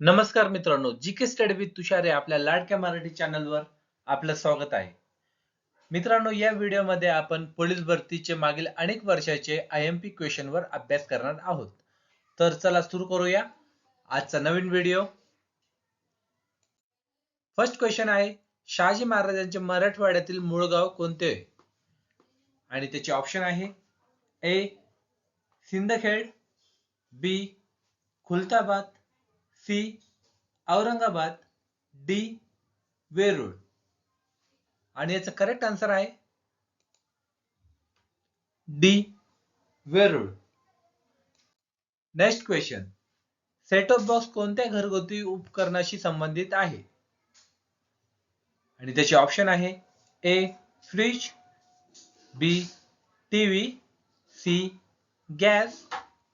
नमस्कार मित्रांनो, GK study with तुषार या आपल्या लाडक्या मराठी चॅनलवर आपलं स्वागत आहे. मित्रांनो, या व्हिडिओमध्ये आपण पोलीस भरतीचे मागील अनेक वर्षाचे IMP क्वेश्चनवर अभ्यास करणार आहोत. तर चला सुरू करूया आजचा नवीन व्हिडिओ. फर्स्ट क्वेश्चन आहे, शहाजी महाराजांचे मराठवाड्यातील मूळ गाव कोणते? आणि त्याचे ऑप्शन आहे A Sindkhed, B Khuldabad, C Aurangabad, D Verul. आणि याचं करेक्ट आन्सर आहे D Verul. Next question, set of box कोणत्या घरगुती उपकरणाशी संबंधित आहे? आणि त्याचे ऑप्शन आहे A fridge, B TV, C gas,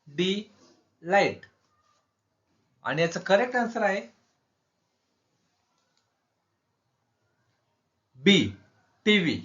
D light. आणि याचं करेक्ट आन्सर आहे बी टीव्ही.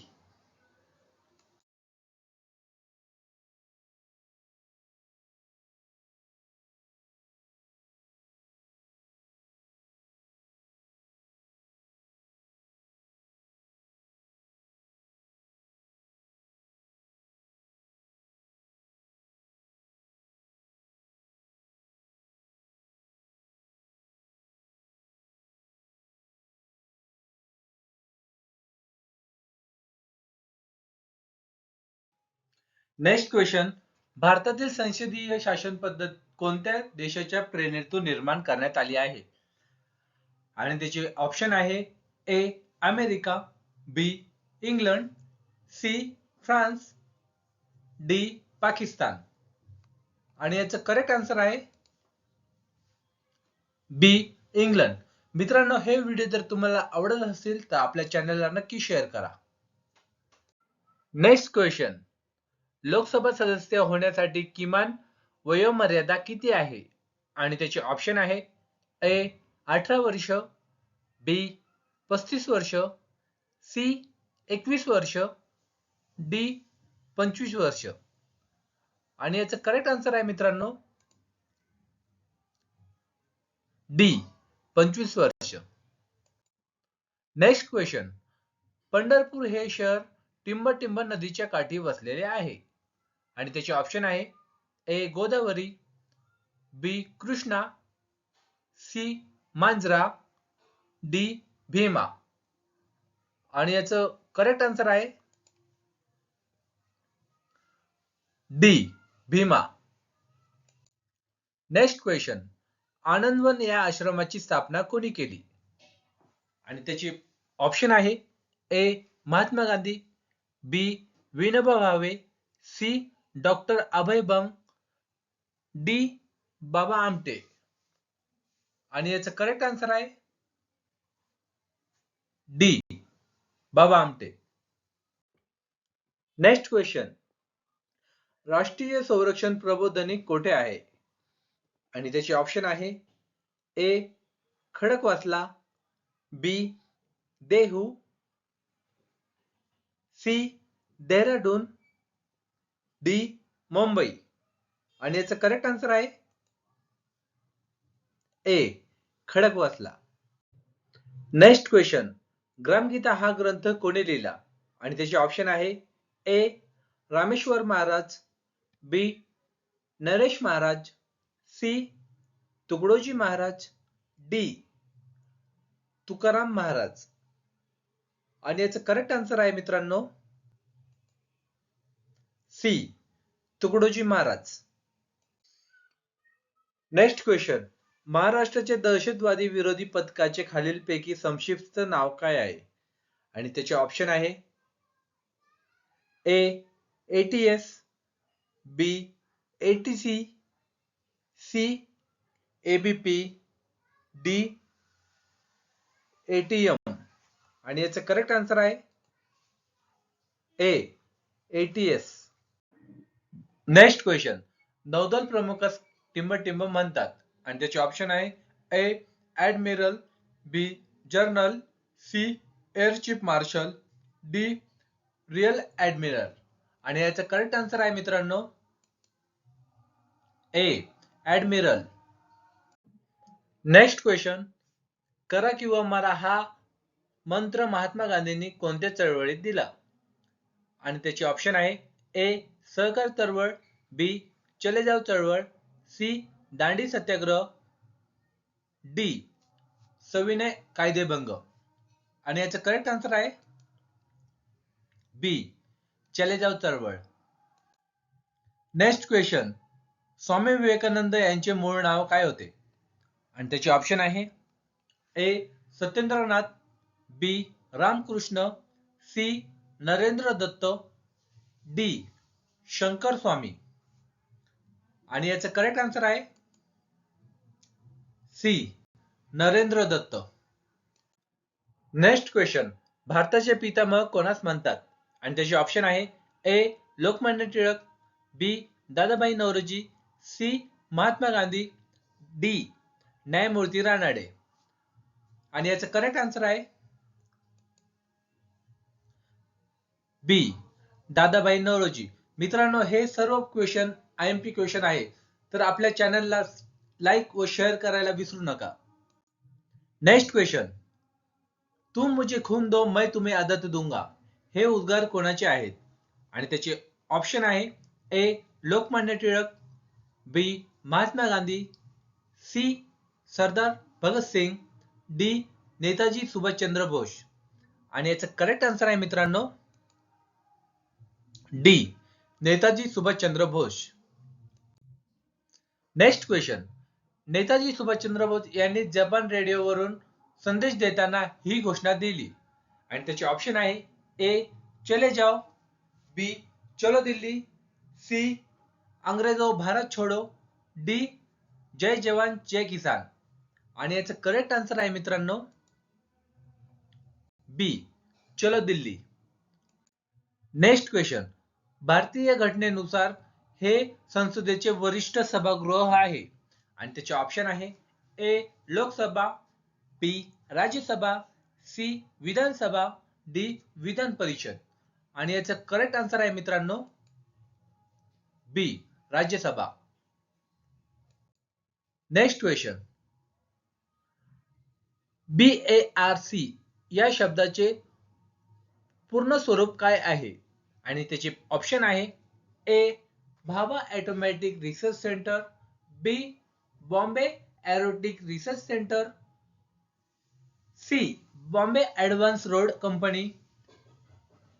नेक्स्ट क्वेश्चन, भारतातील संसदीय शासन पद्धत कोणत्या देशाच्या प्रेरणेतून निर्माण करण्यात आली आहे? आणि त्याचे ऑप्शन आहे A America, B England, C France, D Pakistan. आणि याचं करेक्ट आन्सर आहे बी इंग्लंड. मित्रांनो, हे व्हिडिओ जर तुम्हाला आवडत असेल तर आपल्या चॅनलला नक्की शेअर करा. नेक्स्ट क्वेश्चन, लोकसभा सदस्य होण्यासाठी किमान वयोमर्यादा किती आहे? आणि त्याचे ऑप्शन आहे ए 18 वर्ष, बी 35 वर्ष, सी 21 वर्ष, डी 25 वर्ष. आणि याचं करेक्ट आन्सर आहे मित्रांनो डी 25 वर्ष. नेक्स्ट क्वेश्चन, पंढरपूर हे शहर टिंबटिंब नदीच्या काठी वसलेले आहे. आणि त्याचे ऑप्शन आहे A Godavari, B Krishna, C Manjara, D Bhima. आणि याचं करेक्ट आन्सर आहे D Bhima. Next question, Anandwan या आश्रमाची स्थापना कोणी केली? आणि त्याची ऑप्शन आहे A Mahatma Gandhi, B Vinoba Bhave, C doctor Abhay Bang, D Baba Amte. आणि याचं करेक्ट आन्सर आहे D Baba Amte. Next question, राष्ट्रीय संरक्षण प्रबोधिनी कोठे आहे? आणि त्याचे ऑप्शन आहे A Khadakwasla, B Dehu, C Dehradun, D Mumbai. आणि याचं करेक्ट आन्सर आहे A Khadakwasla. Next question, Gramgeeta हा ग्रंथ कोणी लिहिला? आणि त्याचे ऑप्शन आहे A Rameshwar Maharaj, B Naresh Maharaj, C Tukdoji Maharaj, D Tukaram Maharaj. आणि याचं करेक्ट आन्सर आहे मित्रांनो C Tukdoji Maharaj. Next question, महाराष्ट्राचे दहशतवादी विरोधी पथकाचे खालीलपैकी संक्षिप्त नाव काय आहे? आणि त्याचे ऑप्शन आहे A ATS, B ATC, C ABP, D ATM. आणि याचं करेक्ट आन्सर आहे ए ATS. नेक्स्ट क्वेश्चन, नौदल प्रमुखास टिंबटिंब म्हणतात. आणि त्याचे ऑप्शन आहे A admiral, B general, C air chief marshal, D rear admiral. आणि याचा करेक्ट आन्सर आहे मित्रांनो ए ऍडमिरल. नेक्स्ट क्वेश्चन, करा किंवा मरा हा मंत्र महात्मा गांधींनी कोणत्या चळवळीत दिला? आणि त्याची ऑप्शन आहे ए सहकार चळवळ, बी चले जाव चळवळ, सी दांडी सत्याग्रह, डी सविनय कायदेभंग. आणि याचं करेक्ट आन्सर आहे बी चले जाव चळवळ. नेक्स्ट क्वेश्चन, स्वामी विवेकानंद यांचे मूळ नाव काय होते? आणि त्याची ऑप्शन आहे A Satyendranath, B Ramakrishna, C Narendra Dutt, D Shankar Swami. आणि याचं करेक्ट आन्सर आहे C Narendra Dutt. Next question, भारताचे पितामह कोणास म्हणतात? आणि त्याचे ऑप्शन आहे A Lokmanya Tilak, B Dadabhai Naoroji, C Mahatma Gandhi, D Nyayamurti Ranade. आणि याचं करेक्ट आन्सर आहे बी दादाभाई नौरोजी. मित्रांनो, हे सर्व क्वेश्चन IMP क्वेश्चन आहे, तर आपल्या चॅनलला लाईक व शेअर करायला विसरू नका. नेक्स्ट क्वेश्चन, तुम मुझे खून दो मैं तुम्हें आदत दूंगा, हे उद्गार कोणाचे आहेत? आणि त्याचे ऑप्शन आहे A Lokmanya Tilak, B Mahatma Gandhi, C Sardar Bhagat Singh, D Netaji Subhashchandra Bose. आणि याचं करेक्ट आन्सर आहे मित्रांनो D Netaji Subhashchandra Bose. Next question, Netaji Subhashchandra Bose यांनी जपान रेडिओवरून संदेश देताना ही घोषणा दिली. आणि त्याचे ऑप्शन आहे ए चले जाओ, बी चलो दिल्ली, सी अंग्रेजो भारत छोडो, डी जय जवान जय किसान. आणि याचं करेक्ट आन्सर आहे मित्रांनो बी चलो दिल्ली. नेक्स्ट क्वेश्चन, भारतीय घटनेनुसार हे संसदेचे वरिष्ठ सभागृह आहे. आणि त्याचे ऑप्शन आहे ए लोकसभा, बी राज्यसभा, सी विधानसभा, डी विधान परिषद. आणि याचं करेक्ट आन्सर आहे मित्रांनो बी राज्यसभा. नेक्स्ट क्वेश्चन, BARC या शब्दाचे पूर्ण स्वरूप काय आहे? आणि त्याचे ऑप्शन आहे A Bhabha automatic research centre, B Bombay erotic research centre, C Bombay advance road company,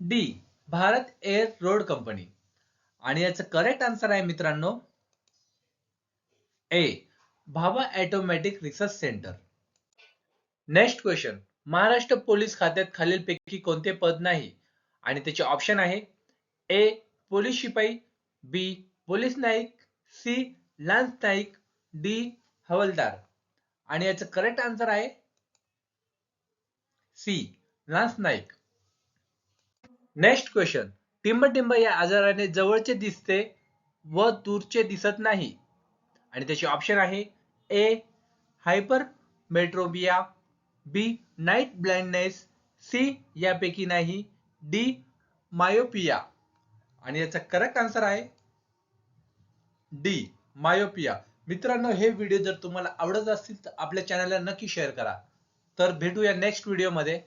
D Bharat air road company. आणि याचं करेक्ट आन्सर आहे मित्रांनो A Bhabha automatic research centre. Next question, Maharashtra police खात्यात खालीलपैकी कोणते पद नाही? आणि त्याचे ऑप्शन आहे ए पोलीस शिपाई, बी पोलीस नाईक, सी लान्स नाईक, डी हवालदार. आणि याचं करेक्ट आन्सर आहे सी लान्स नाईक. नेक्स्ट क्वेश्चन, टिंबटिंब या आजाराने जवळचे दिसते व दूरचे दिसत नाही. आणि त्याचे ऑप्शन आहे ए हायपरमेट्रोपिया, बी नाईट ब्लाइंडनेस, सी यापैकी नाही, डी मायोपिया. आणि याचा करेक्ट आन्सर आहे डी मायोपिया. मित्रांनो, हे व्हिडिओ जर तुम्हाला आवडत असतील तर आपल्या चॅनलला नक्की शेअर करा. तर भेटूया नेक्स्ट व्हिडिओ मध्ये.